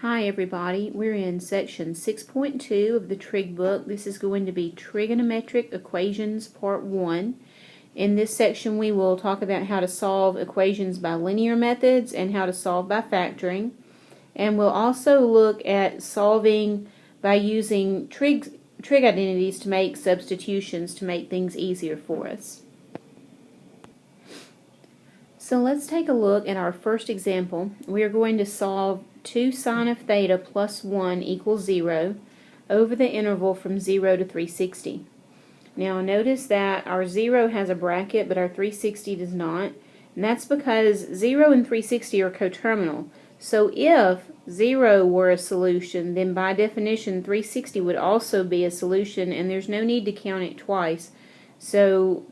Hi everybody, we're in section 6.2 of the Trig book. This is going to be Trigonometric Equations Part 1. In this section we will talk about how to solve equations by linear methods and how to solve by factoring. And we'll also look at solving by using trig identities to make substitutions to make things easier for us. So let's take a look at our first example. We are going to solve 2 sine of theta plus 1 equals 0 over the interval from 0 to 360. Now notice that our 0 has a bracket but our 360 does not, and that's because 0 and 360 are coterminal. So if 0 were a solution, then by definition 360 would also be a solution, and there's no need to count it twice. So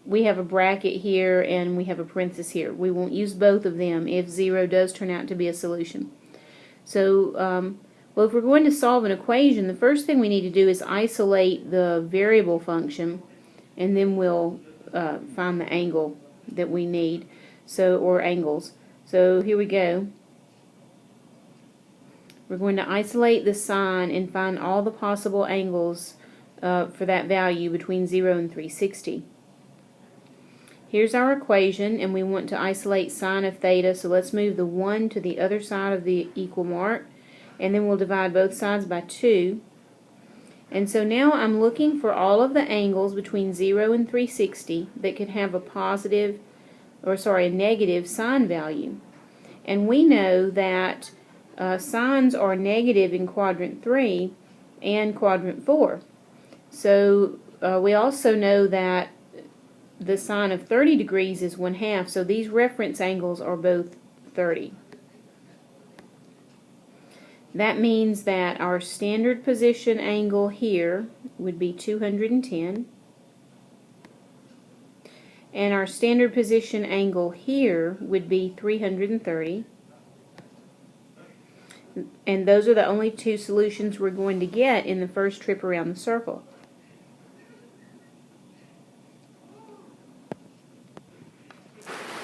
we have a bracket here and we have a parenthesis here. We won't use both of them if 0 does turn out to be a solution. So, well, if we're going to solve an equation, the first thing we need to do is isolate the variable function, and then we'll find the angle that we need, or angles. So here we go. We're going to isolate the sine and find all the possible angles for that value between 0 and 360. Here's our equation, and we want to isolate sine of theta, so let's move the 1 to the other side of the equal mark, and then we'll divide both sides by 2. And so now I'm looking for all of the angles between 0 and 360 that could have a negative sine value. And we know that sines are negative in quadrant 3 and quadrant 4. So we also know that the sine of 30 degrees is 1/2, so these reference angles are both 30. That means that our standard position angle here would be 210, and our standard position angle here would be 330, and those are the only two solutions we're going to get in the first trip around the circle.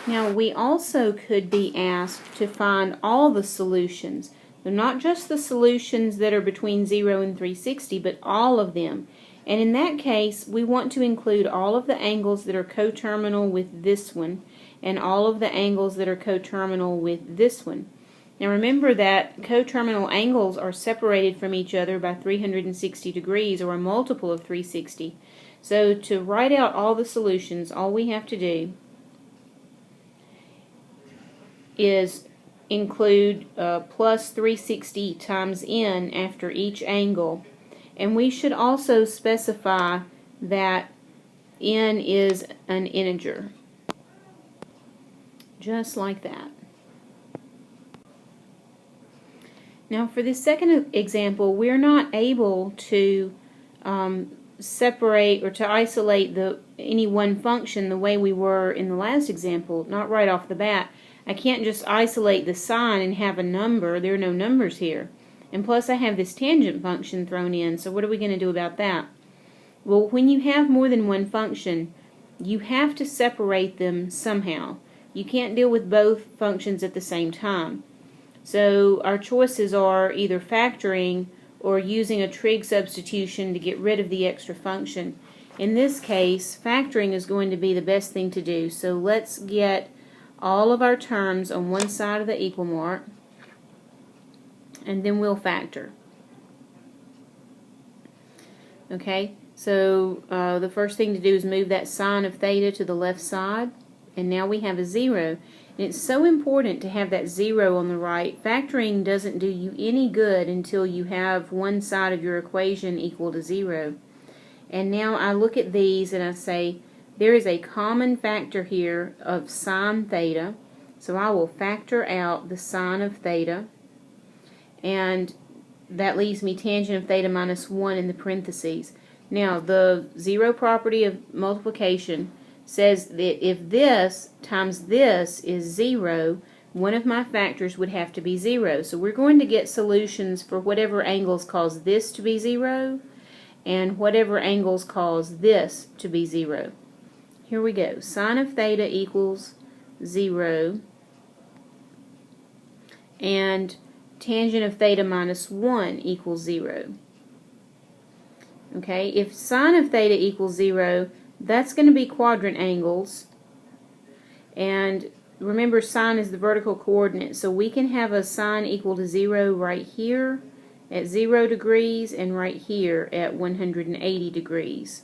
Now we also could be asked to find all the solutions. They're not just the solutions that are between 0 and 360, but all of them. And in that case, we want to include all of the angles that are coterminal with this one, and all of the angles that are coterminal with this one. Now remember that coterminal angles are separated from each other by 360 degrees, or a multiple of 360. So to write out all the solutions, all we have to do is include plus 360 times n after each angle, and we should also specify that n is an integer, just like that. Now for this second example, we're not able to separate or to isolate any one function the way we were in the last example, not right off the bat. I can't just isolate the sine and have a number. There are no numbers here. And plus I have this tangent function thrown in, so what are we going to do about that? Well, when you have more than one function, you have to separate them somehow. You can't deal with both functions at the same time. So our choices are either factoring or using a trig substitution to get rid of the extra function. In this case, factoring is going to be the best thing to do. So let's get all of our terms on one side of the equal mark, and then we'll factor. Okay, so the first thing to do is move that sine of theta to the left side, and now we have a 0. And it's so important to have that 0 on the right. Factoring doesn't do you any good until you have one side of your equation equal to 0. And now I look at these and I say, there is a common factor here of sine theta, so I will factor out the sine of theta, and that leaves me tangent of theta minus 1 in the parentheses. Now the 0 property of multiplication says that if this times this is 0, one of my factors would have to be 0. So we're going to get solutions for whatever angles cause this to be 0 and whatever angles cause this to be 0. Here we go. Sine of theta equals 0, and tangent of theta minus 1 equals 0. Okay, if sine of theta equals 0, that's going to be quadrant angles. And remember, sine is the vertical coordinate, so we can have a sine equal to 0 right here at 0 degrees and right here at 180 degrees.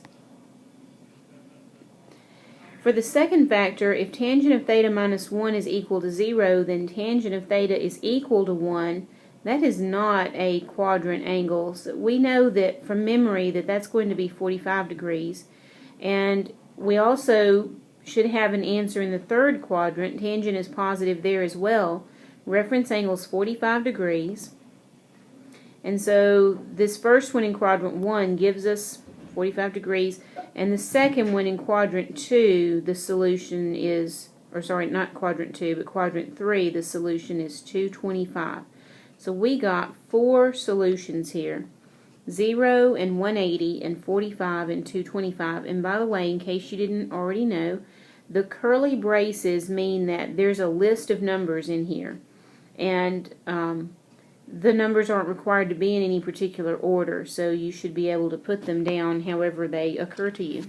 For the second factor, if tangent of theta minus 1 is equal to 0, then tangent of theta is equal to 1. That is not a quadrant angle. So we know that from memory that that's going to be 45 degrees. And we also should have an answer in the third quadrant. Tangent is positive there as well. Reference angle is 45 degrees. And so this first one in quadrant 1 gives us 45 degrees. And the second one in quadrant 2, the solution is, or sorry, not quadrant 2, but quadrant 3, the solution is 225. So we got 4 solutions here, 0 and 180 and 45 and 225. And by the way, in case you didn't already know, the curly braces mean that there's a list of numbers in here. And the numbers aren't required to be in any particular order, so you should be able to put them down however they occur to you.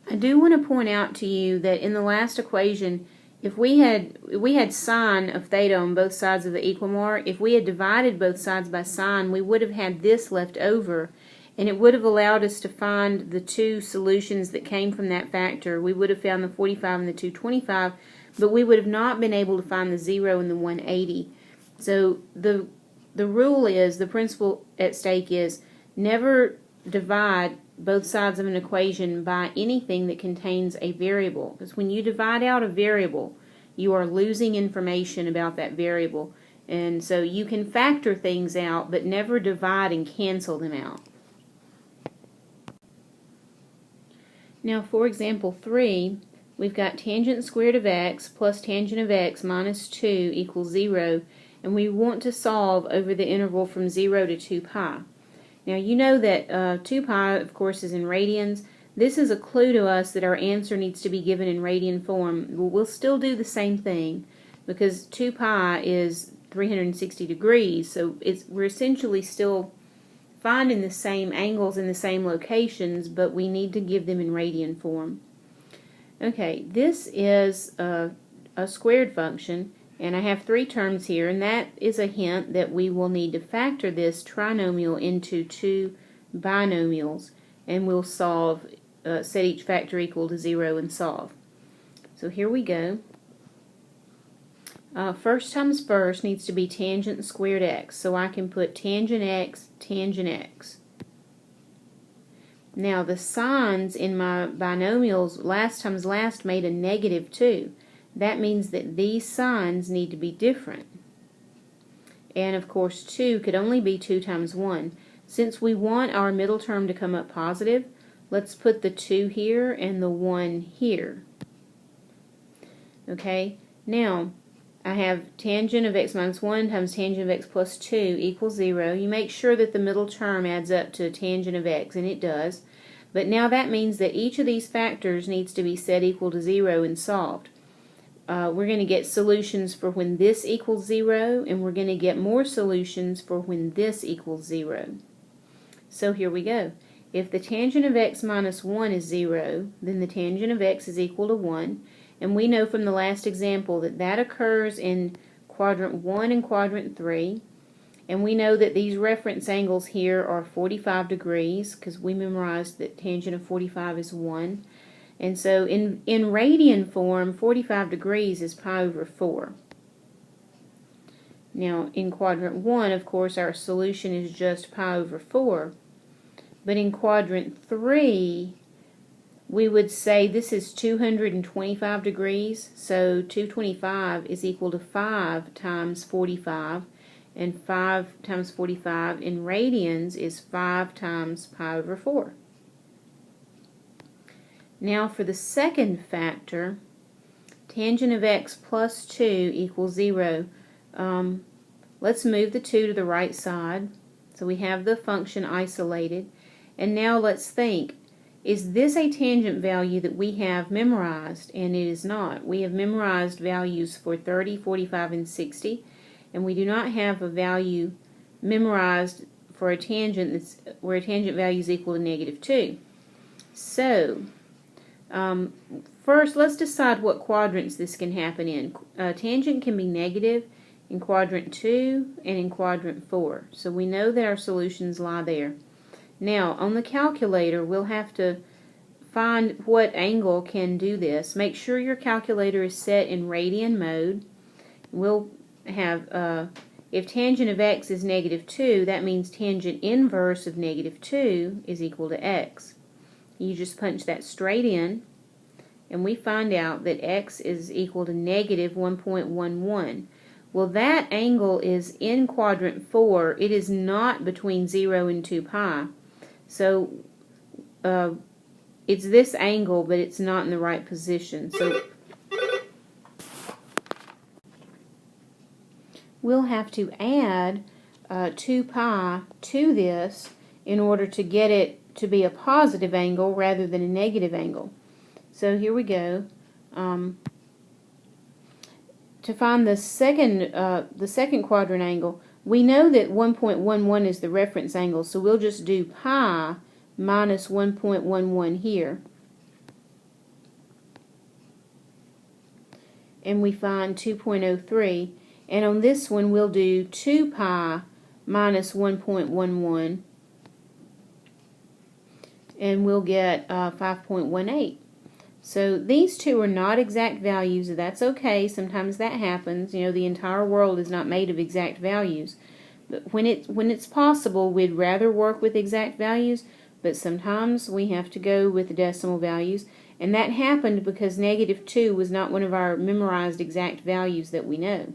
I do want to point out to you that in the last equation, if we had sine of theta on both sides of the equal mark, if we had divided both sides by sine, we would have had this left over, and it would have allowed us to find the 2 solutions that came from that factor. We would have found the 45 and the 225, but we would have not been able to find the 0 and the 180. So the rule is, the principle at stake is, never divide both sides of an equation by anything that contains a variable. Because when you divide out a variable, you are losing information about that variable. And so you can factor things out, but never divide and cancel them out. Now for example 3, we've got tangent squared of x plus tangent of x minus 2 equals 0, and we want to solve over the interval from 0 to 2 pi. Now you know that 2 pi, of course, is in radians. This is a clue to us that our answer needs to be given in radian form. We'll still do the same thing because 2 pi is 360 degrees, so we're essentially still finding the same angles in the same locations, but we need to give them in radian form. Okay, this is a squared function, and I have 3 terms here, and that is a hint that we will need to factor this trinomial into 2 binomials, and we'll solve, set each factor equal to 0 and solve. So here we go. First times first needs to be tangent squared x, so I can put tangent x, tangent x. Now the signs in my binomials last times last made a -2. That means that these signs need to be different. And of course 2 could only be 2 times 1. Since we want our middle term to come up positive, let's put the 2 here and the 1 here. Okay, now I have tangent of x minus 1 times tangent of x plus 2 equals 0. You make sure that the middle term adds up to tangent of x, and it does. But now that means that each of these factors needs to be set equal to 0 and solved. We're going to get solutions for when this equals 0, and we're going to get more solutions for when this equals 0. So here we go. If the tangent of x minus 1 is 0, then the tangent of x is equal to 1. And we know from the last example that that occurs in quadrant 1 and quadrant 3. And we know that these reference angles here are 45 degrees because we memorized that tangent of 45 is 1. And so in radian form, 45 degrees is pi over 4. Now in quadrant 1, of course, our solution is just pi over 4. But in quadrant 3, we would say this is 225 degrees, so 225 is equal to 5 times 45, and 5 times 45 in radians is 5 times pi over 4. Now for the second factor, tangent of x plus 2 equals 0. Let's move the 2 to the right side, so we have the function isolated. And now let's think. is this a tangent value that we have memorized? And it is not. We have memorized values for 30, 45, and 60, and we do not have a value memorized for a tangent that's where a tangent value is equal to -2. So, first let's decide what quadrants this can happen in. Tangent can be negative in quadrant 2 and in quadrant 4. So we know that our solutions lie there. Now, on the calculator, we'll have to find what angle can do this. Make sure your calculator is set in radian mode. We'll have, if tangent of x is -2, that means tangent inverse of -2 is equal to x. You just punch that straight in, and we find out that x is equal to -1.11. Well, that angle is in quadrant 4. It is not between 0 and 2 pi. So it's this angle, but it's not in the right position. So we'll have to add 2 pi to this in order to get it to be a positive angle rather than a negative angle. So here we go. To find the second quadrant angle, we know that 1.11 is the reference angle, so we'll just do pi minus 1.11 here. And we find 2.03. And on this one, we'll do 2 pi minus 1.11, and we'll get 5.18. So these two are not exact values. That's okay. Sometimes that happens. You know, the entire world is not made of exact values. But when it's possible, we'd rather work with exact values, but sometimes we have to go with the decimal values. And that happened because -2 was not one of our memorized exact values that we know.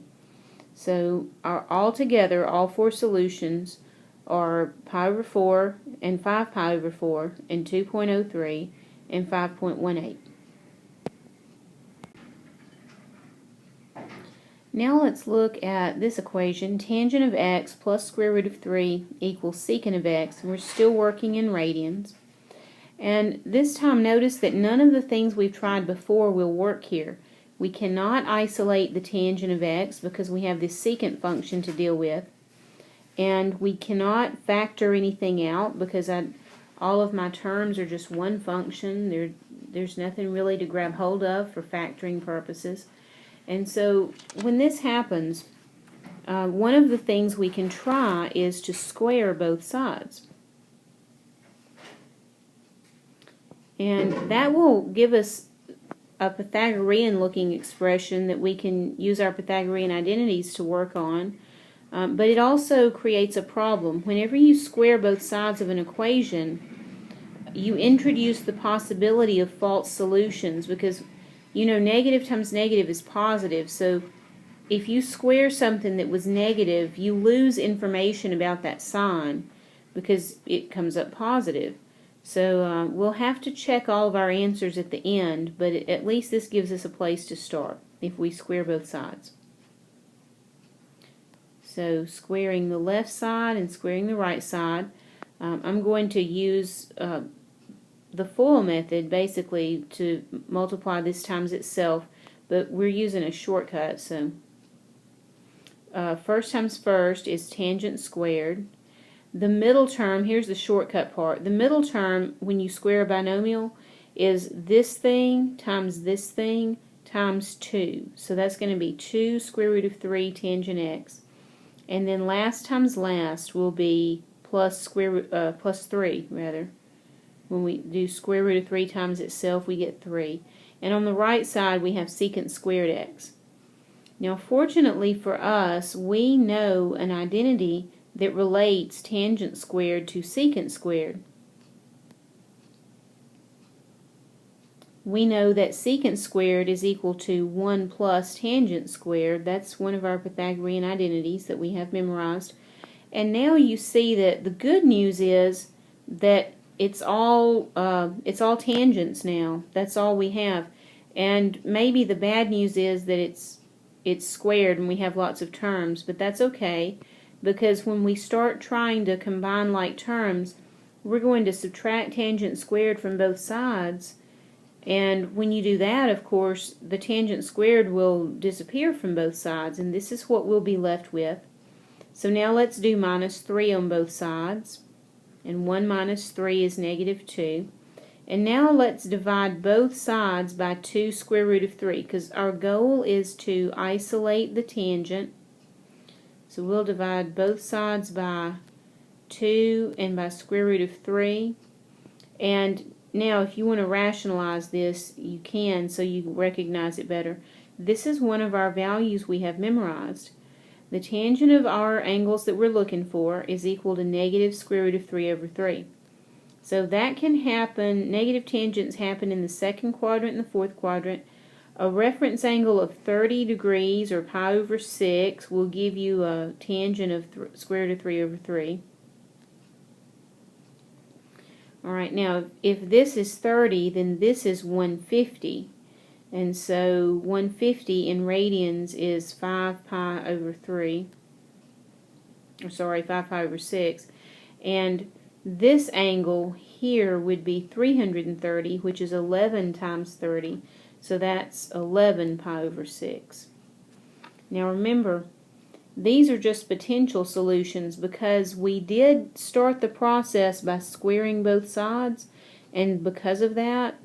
So altogether, all four solutions are pi over 4 and 5 pi over 4 and 2.03 and 5.18. Now let's look at this equation. Tangent of x plus square root of 3 equals secant of x. And we're still working in radians. And this time notice that none of the things we've tried before will work here. We cannot isolate the tangent of x because we have this secant function to deal with. And we cannot factor anything out because all of my terms are just one function. There's nothing really to grab hold of for factoring purposes. And so when this happens, one of the things we can try is to square both sides. And that will give us a Pythagorean looking expression that we can use our Pythagorean identities to work on. But it also creates a problem. Whenever you square both sides of an equation, you introduce the possibility of false solutions because you know negative times negative is positive. So if you square something that was negative, you lose information about that sign because it comes up positive. So we'll have to check all of our answers at the end, but at least this gives us a place to start if we square both sides. So squaring the left side and squaring the right side, I'm going to use the FOIL method basically to multiply this times itself, but we're using a shortcut. So first times first is tangent squared. The middle term, here's the shortcut part. The middle term, when you square a binomial, is this thing times 2. So that's going to be 2 square root of 3 tangent x. And then last times last will be plus 3 rather. When we do square root of 3 times itself, we get 3. And on the right side, we have secant squared x. Now, fortunately for us, we know an identity that relates tangent squared to secant squared. We know that secant squared is equal to 1 plus tangent squared. That's one of our Pythagorean identities that we have memorized. And now you see that the good news is that it's all tangents now. That's all we have. And maybe the bad news is that it's squared and we have lots of terms, but that's okay because when we start trying to combine like terms, we're going to subtract tangent squared from both sides. And when you do that, of course, the tangent squared will disappear from both sides, and this is what we'll be left with. So now let's do minus 3 on both sides, and 1 minus 3 is negative 2. And now let's divide both sides by 2 square root of 3, because our goal is to isolate the tangent. So we'll divide both sides by 2 and by square root of 3. And now, if you want to rationalize this, you can, so you recognize it better. This is one of our values we have memorized. The tangent of our angles that we're looking for is equal to negative square root of 3 over 3. So that can happen, negative tangents happen in the second quadrant and the fourth quadrant. A reference angle of 30 degrees, or pi over 6, will give you a tangent of square root of 3 over 3. Alright, now if this is 30, then this is 150. And so 150 in radians is 5 pi over 3. Or sorry, 5 pi over 6. And this angle here would be 330, which is 11 times 30. So that's 11 pi over 6. Now remember, these are just potential solutions because we did start the process by squaring both sides, and because of that,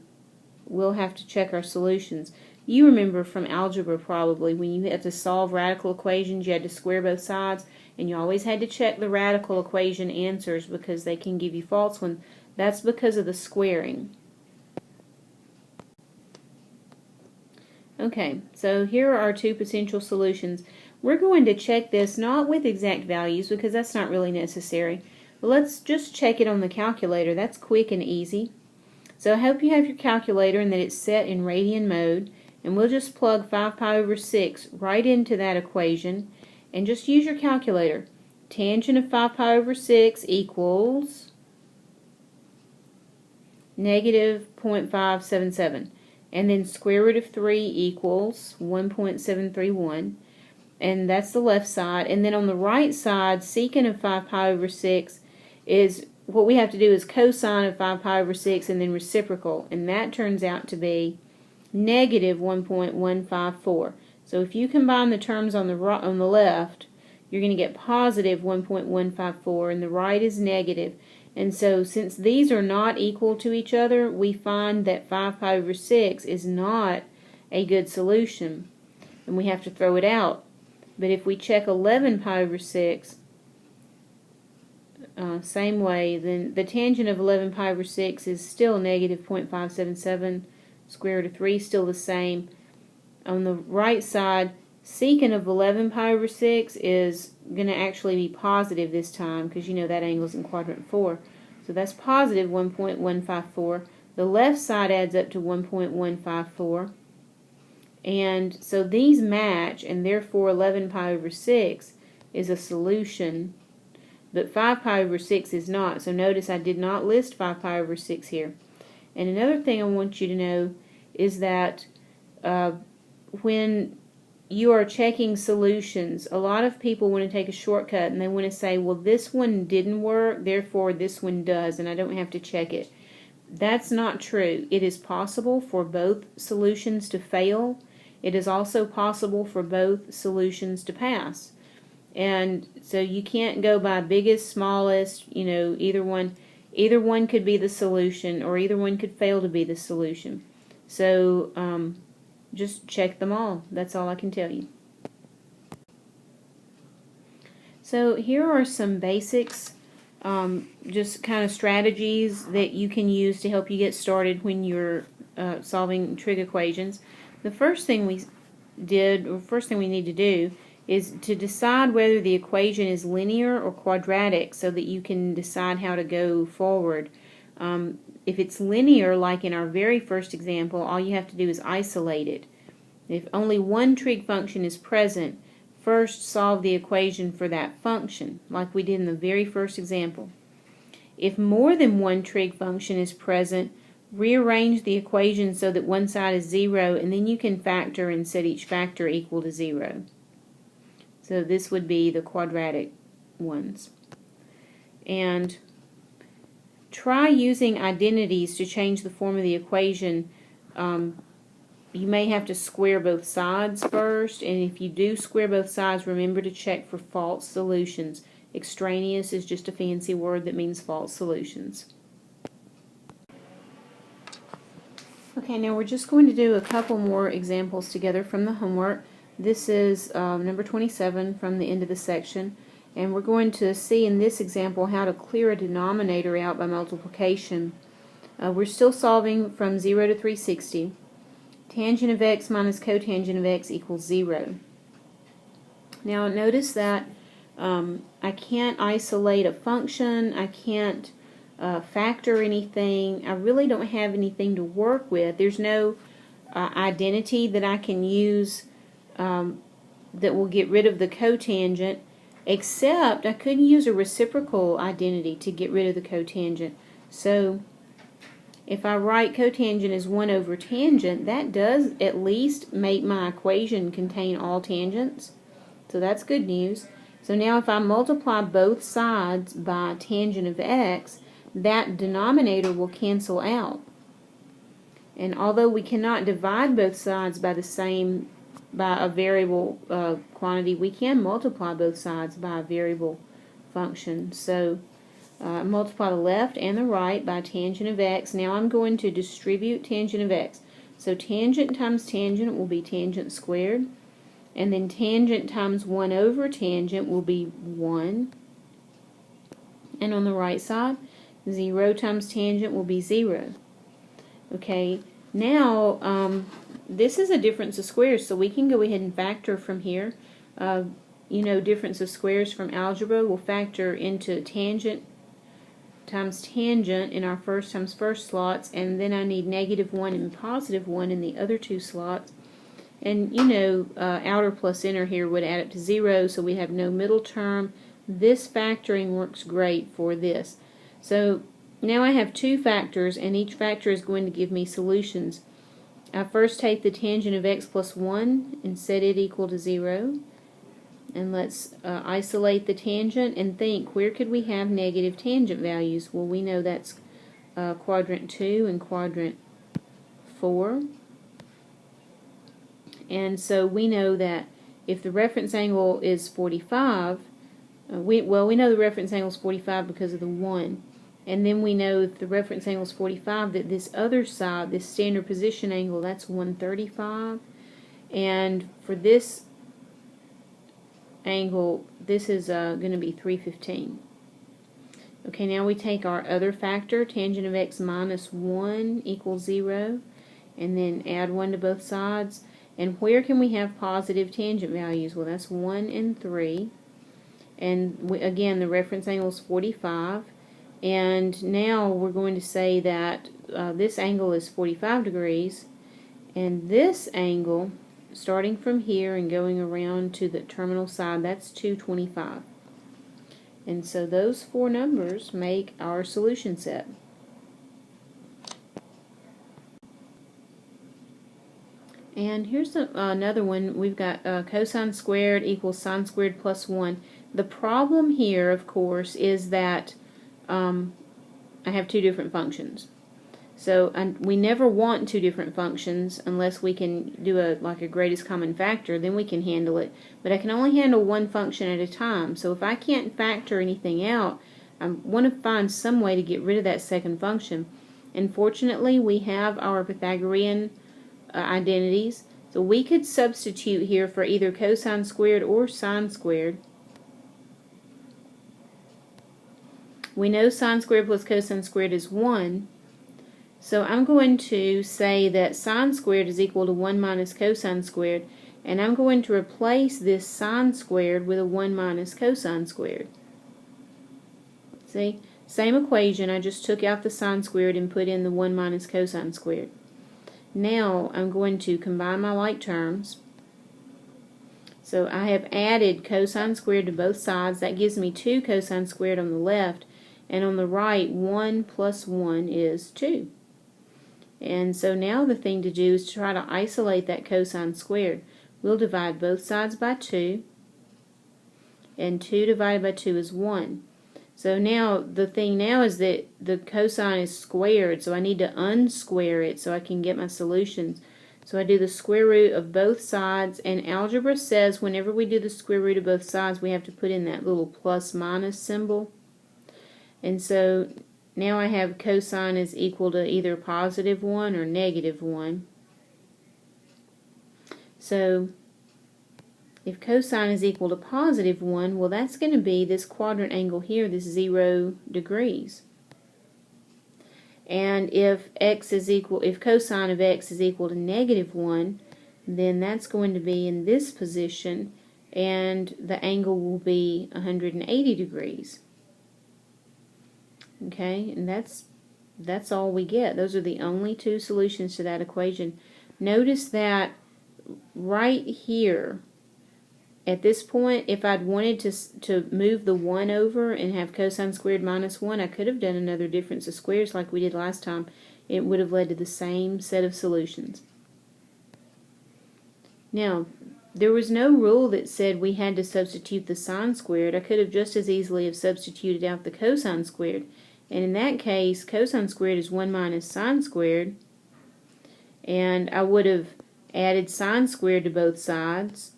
we'll have to check our solutions. You remember from algebra probably when you had to solve radical equations, you had to square both sides, and you always had to check the radical equation answers because they can give you false ones. That's because of the squaring. Okay, so here are our two potential solutions. We're going to check this not with exact values because that's not really necessary. But let's just check it on the calculator. That's quick and easy. So I hope you have your calculator and that it's set in radian mode. And we'll just plug 5 pi over 6 right into that equation. And just use your calculator. Tangent of 5 pi over 6 equals negative 0.577. And then square root of 3 equals 1.731. And that's the left side. And then on the right side, secant of 5 pi over 6 is, what we have to do is cosine of 5 pi over 6 and then reciprocal. And that turns out to be negative 1.154. So if you combine the terms on the left, you're going to get positive 1.154, and the right is negative. And so since these are not equal to each other, we find that 5 pi over 6 is not a good solution. And we have to throw it out. But if we check 11 pi over 6, same way, then the tangent of 11 pi over 6 is still negative 0.577. Square root of 3 is still the same. On the right side, secant of 11 pi over 6 is going to actually be positive this time because you know that angle is in quadrant 4. So that's positive 1.154. The left side adds up to 1.154. And so these match, and therefore 11 pi over 6 is a solution, but 5 pi over 6 is not. So notice I did not list 5 pi over 6 here. And another thing I want you to know is that when you are checking solutions, a lot of people want to take a shortcut and they want to say, well, this one didn't work, therefore this one does, and I don't have to check it. That's not true. It is possible for both solutions to fail. It is also possible for both solutions to pass. And so you can't go by biggest, smallest, you know, either one could be the solution, or either one could fail to be the solution. So just check them all. That's all I can tell you. So here are some basics, just kind of strategies that you can use to help you get started when you're solving trig equations. The first thing we need to do is to decide whether the equation is linear or quadratic so that you can decide how to go forward. If it's linear, like in our very first example, all you have to do is isolate it. If only one trig function is present, first solve the equation for that function, like we did in the very first example. If more than one trig function is present, rearrange the equation so that one side is 0, and then you can factor and set each factor equal to 0. So this would be the quadratic ones. And try using identities to change the form of the equation. You may have to square both sides first, and if you do square both sides, remember to check for false solutions. Extraneous is just a fancy word that means false solutions. Okay, now we're just going to do a couple more examples together from the homework. This is number 27 from the end of the section, and we're going to see in this example how to clear a denominator out by multiplication. We're still solving from 0 to 360. Tangent of x minus cotangent of x equals 0. Now notice that I can't isolate a function, I can't factor anything, I really don't have anything to work with. There's no identity that I can use that will get rid of the cotangent, except I could use a reciprocal identity to get rid of the cotangent. So if I write cotangent as 1 over tangent, that does at least make my equation contain all tangents. So that's good news. So now if I multiply both sides by tangent of x, that denominator will cancel out. And although we cannot divide both sides by a variable quantity, we can multiply both sides by a variable function. So multiply the left and the right by tangent of x. Now I'm going to distribute tangent of x. So tangent times tangent will be tangent squared. And then tangent times 1 over tangent will be 1. And on the right side, 0 times tangent will be 0. Okay, now this is a difference of squares, so we can go ahead and factor from here. You know, difference of squares from algebra will factor into tangent times tangent in our first times first slots, and then I need -1 and +1 in the other two slots. And you know, outer plus inner here would add up to 0, so we have no middle term. This factoring works great for this. So now I have two factors, and each factor is going to give me solutions. I first take the tangent of x plus 1 and set it equal to 0. And let's isolate the tangent and think, where could we have negative tangent values? Well, we know that's quadrant 2 and quadrant 4. And so we know that if the reference angle is 45, we know the reference angle is 45 because of the 1. And then we know if the reference angle is 45 that this other side, this standard position angle, that's 135. And for this angle, this is going to be 315. Okay, now we take our other factor, tangent of x minus 1 equals 0, and then add 1 to both sides. And where can we have positive tangent values? Well, that's 1 and 3. And again, the reference angle is 45. And now we're going to say that this angle is 45 degrees. And this angle, starting from here and going around to the terminal side, that's 225. And so those four numbers make our solution set. And here's another one. We've got cosine squared equals sine squared plus 1. The problem here, of course, is that I have two different functions. So we never want two different functions unless we can do like a greatest common factor, then we can handle it. But I can only handle one function at a time. So if I can't factor anything out, I want to find some way to get rid of that second function. And fortunately, we have our Pythagorean identities. So we could substitute here for either cosine squared or sine squared. We know sine squared plus cosine squared is 1. So I'm going to say that sine squared is equal to 1 minus cosine squared, and I'm going to replace this sine squared with a 1 minus cosine squared. See? Same equation, I just took out the sine squared and put in the 1 minus cosine squared. Now I'm going to combine my like terms. So I have added cosine squared to both sides. That gives me 2 cosine squared on the left, and on the right 1 plus 1 is 2. And so now the thing to do is to try to isolate that cosine squared. We'll divide both sides by 2, and 2 divided by 2 is 1. So now the thing now is that the cosine is squared, so I need to unsquare it so I can get my solutions. So I do the square root of both sides, and algebra says whenever we do the square root of both sides we have to put in that little plus minus symbol. And so now I have cosine is equal to either positive 1 or negative 1. So if cosine is equal to positive 1, well, that's going to be this quadrant angle here, this 0 degrees. And if cosine of x is equal to negative 1, then that's going to be in this position, and the angle will be 180 degrees. Okay, and that's all we get. Those are the only two solutions to that equation. Notice that right here, at this point, if I'd wanted to move the 1 over and have cosine squared minus 1, I could have done another difference of squares like we did last time. It would have led to the same set of solutions. Now, there was no rule that said we had to substitute the sine squared. I could have just as easily have substituted out the cosine squared. And in that case, cosine squared is 1 minus sine squared. And I would have added sine squared to both sides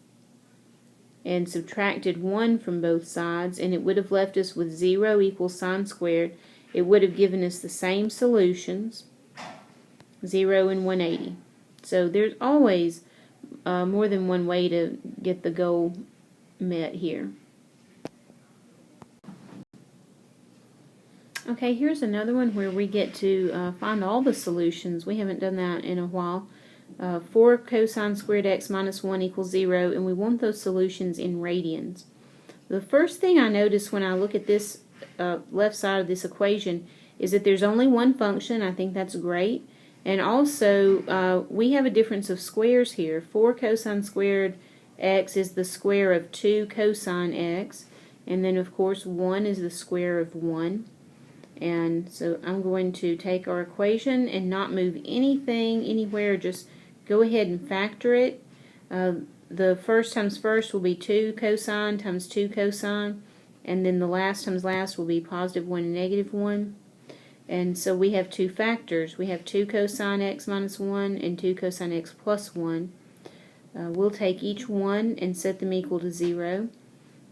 and subtracted 1 from both sides, and it would have left us with 0 equals sine squared. It would have given us the same solutions, 0 and 180. So there's always more than one way to get the goal met here. Okay, here's another one where we get to find all the solutions. We haven't done that in a while. 4 cosine squared x minus 1 equals 0, and we want those solutions in radians. The first thing I notice when I look at this left side of this equation is that there's only one function. I think that's great. And also, we have a difference of squares here. 4 cosine squared x is the square of 2 cosine x, and then of course 1 is the square of 1. And so I'm going to take our equation and not move anything anywhere, just go ahead and factor it. The first times first will be 2 cosine times 2 cosine, and then the last times last will be positive 1 and negative 1. And so we have two factors. We have 2 cosine x minus 1 and 2 cosine x plus 1. We'll take each one and set them equal to 0.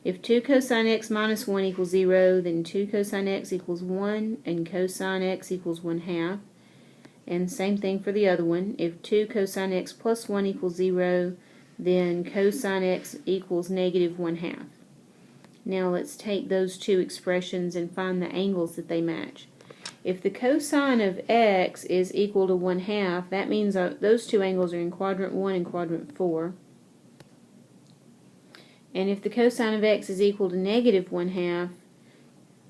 If 2 cosine x minus 1 equals 0, then 2 cosine x equals 1, and cosine x equals 1/2. And same thing for the other one. If 2 cosine x plus 1 equals 0, then cosine x equals negative 1/2. Now let's take those two expressions and find the angles that they match. If the cosine of x is equal to 1/2, that means those two angles are in quadrant 1 and quadrant 4. And if the cosine of x is equal to negative 1/2,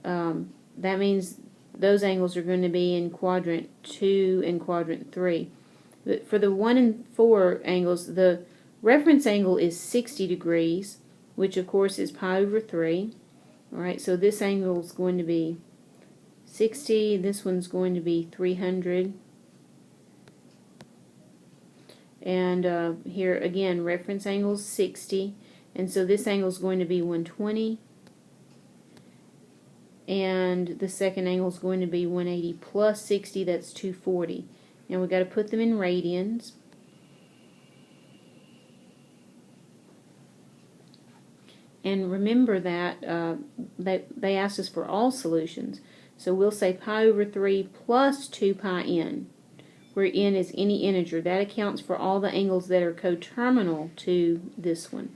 that means those angles are going to be in quadrant 2 and quadrant 3. But for the 1 and 4 angles, the reference angle is 60 degrees, which of course is pi over 3. Alright, so this angle is going to be 60, this one's going to be 300. And here again, reference angle is 60. And so this angle is going to be 120. And the second angle is going to be 180 plus 60, that's 240. Now we've got to put them in radians. And remember that they asked us for all solutions. So we'll say pi over 3 plus 2 pi n, where n is any integer. That accounts for all the angles that are coterminal to this one.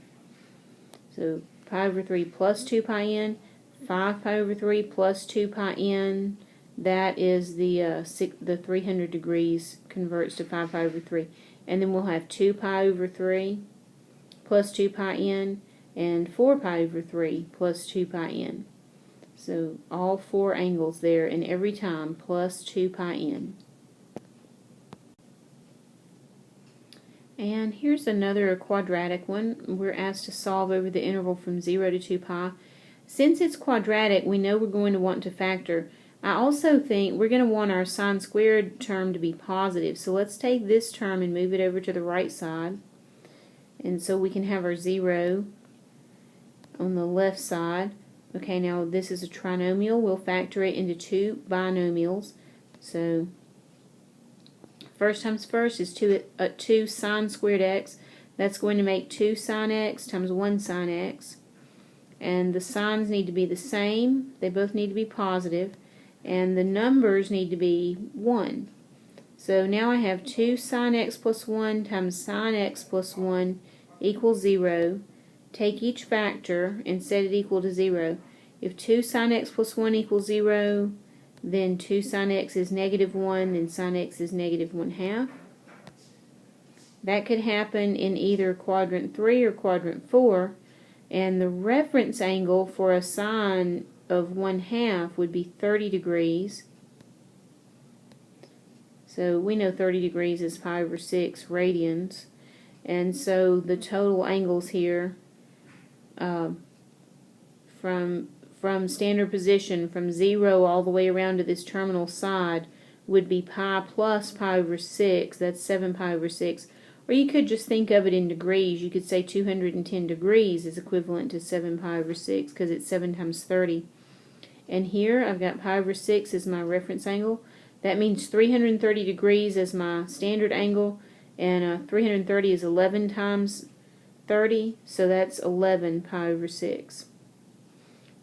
So pi over 3 plus 2 pi n, 5 pi over 3 plus 2 pi n, that is the 300 degrees converts to 5 pi over 3. And then we'll have 2 pi over 3 plus 2 pi n, and 4 pi over 3 plus 2 pi n. So all four angles there, and every time plus 2 pi n. And here's another quadratic one. We're asked to solve over the interval from 0 to 2 pi. Since it's quadratic, we know we're going to want to factor. I also think we're going to want our sine squared term to be positive. So let's take this term and move it over to the right side. And so we can have our 0 on the left side. Okay, now this is a trinomial. We'll factor it into two binomials. So first times first is 2 sine squared x. That's going to make 2 sine x times 1 sine x. And the signs need to be the same. They both need to be positive. And the numbers need to be 1. So now I have 2 sine x plus 1 times sine x plus 1 equals 0. Take each factor and set it equal to 0. If 2 sine x plus 1 equals 0, then 2 sine x is negative 1, then sine x is negative 1/2. That could happen in either quadrant 3 or quadrant 4, and the reference angle for a sine of 1/2 would be 30 degrees. So we know 30 degrees is pi over 6 radians, and so the total angles here from standard position, from 0 all the way around to this terminal side, would be pi plus pi over 6. That's 7 pi over 6. Or you could just think of it in degrees. You could say 210 degrees is equivalent to 7 pi over 6 because it's 7 times 30. And here I've got pi over 6 as my reference angle. That means 330 degrees as my standard angle, and 330 is 11 times 30, so that's 11 pi over 6.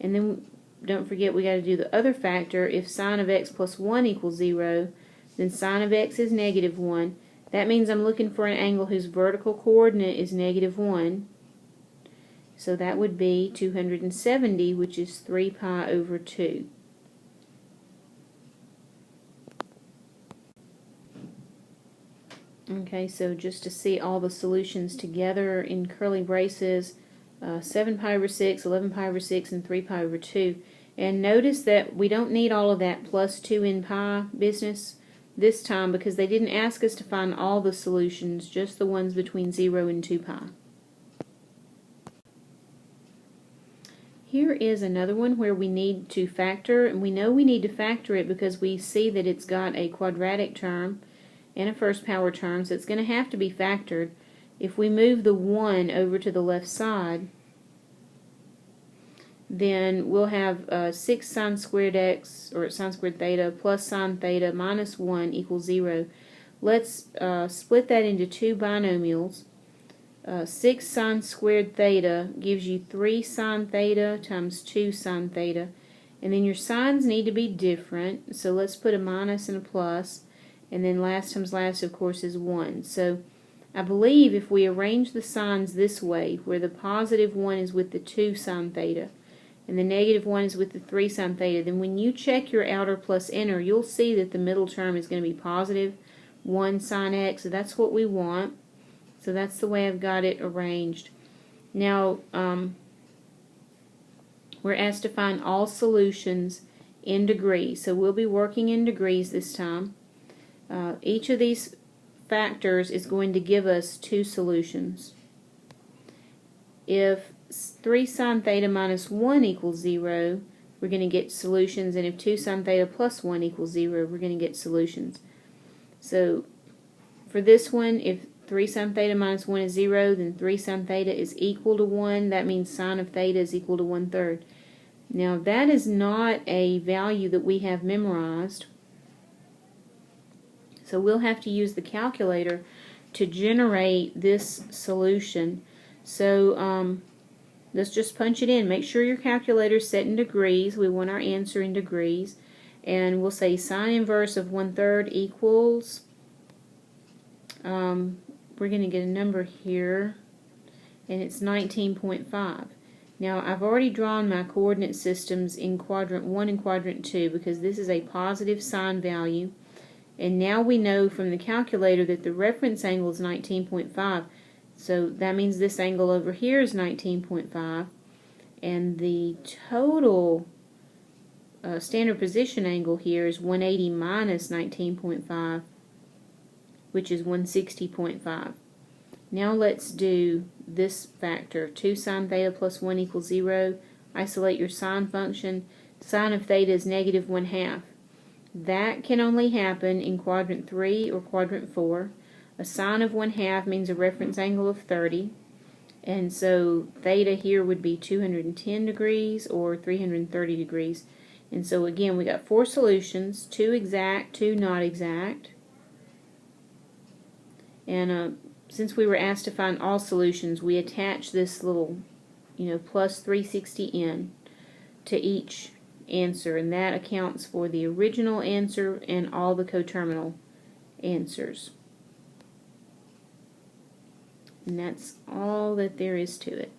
And then don't forget we got to do the other factor. If sine of x plus 1 equals 0, then sine of x is negative 1. That means I'm looking for an angle whose vertical coordinate is negative 1. So that would be 270, which is 3 pi over 2. Okay, so just to see all the solutions together in curly braces, 7 pi over 6, 11 pi over 6, and 3 pi over 2. And notice that we don't need all of that plus 2 in pi business this time because they didn't ask us to find all the solutions, just the ones between 0 and 2 pi. Here is another one where we need to factor, and we know we need to factor it because we see that it's got a quadratic term and a first power term, so it's going to have to be factored. If we move the 1 over to the left side, then we'll have 6 sine squared x, or sine squared theta, plus sine theta minus 1 equals 0. Let's split that into two binomials. 6 sine squared theta gives you 3 sine theta times 2 sine theta. And then your signs need to be different, so let's put a minus and a plus. And then last times last, of course, is 1. So I believe if we arrange the signs this way, where the positive 1 is with the 2 sine theta, and the negative 1 is with the 3 sine theta, then when you check your outer plus inner, you'll see that the middle term is going to be positive 1 sine x. So that's what we want. So that's the way I've got it arranged. Now, we're asked to find all solutions in degrees. So we'll be working in degrees this time. Each of these factors is going to give us two solutions. If 3 sine theta minus 1 equals 0, we're going to get solutions, and if 2 sine theta plus 1 equals 0, we're going to get solutions. So for this one, if 3 sine theta minus 1 is 0, then 3 sine theta is equal to 1. That means sine of theta is equal to 1/3. Now that is not a value that we have memorized, so we'll have to use the calculator to generate this solution. So let's just punch it in. Make sure your calculator is set in degrees. We want our answer in degrees. And we'll say sine inverse of 1/3 equals, we're going to get a number here, and it's 19.5. Now I've already drawn my coordinate systems in quadrant 1 and quadrant 2 because this is a positive sine value. And now we know from the calculator that the reference angle is 19.5. So that means this angle over here is 19.5. And the total standard position angle here is 180 minus 19.5, which is 160.5. Now let's do this factor. 2 sine theta plus 1 equals 0. Isolate your sine function. Sine of theta is negative 1/2. That can only happen in quadrant 3 or quadrant 4. A sine of 1/2 means a reference angle of 30. And so theta here would be 210 degrees or 330 degrees. And so again, we got 4 solutions, 2 exact, 2 not exact. And since we were asked to find all solutions, we attach this little, plus 360n to each answer, and that accounts for the original answer and all the coterminal answers. And that's all that there is to it.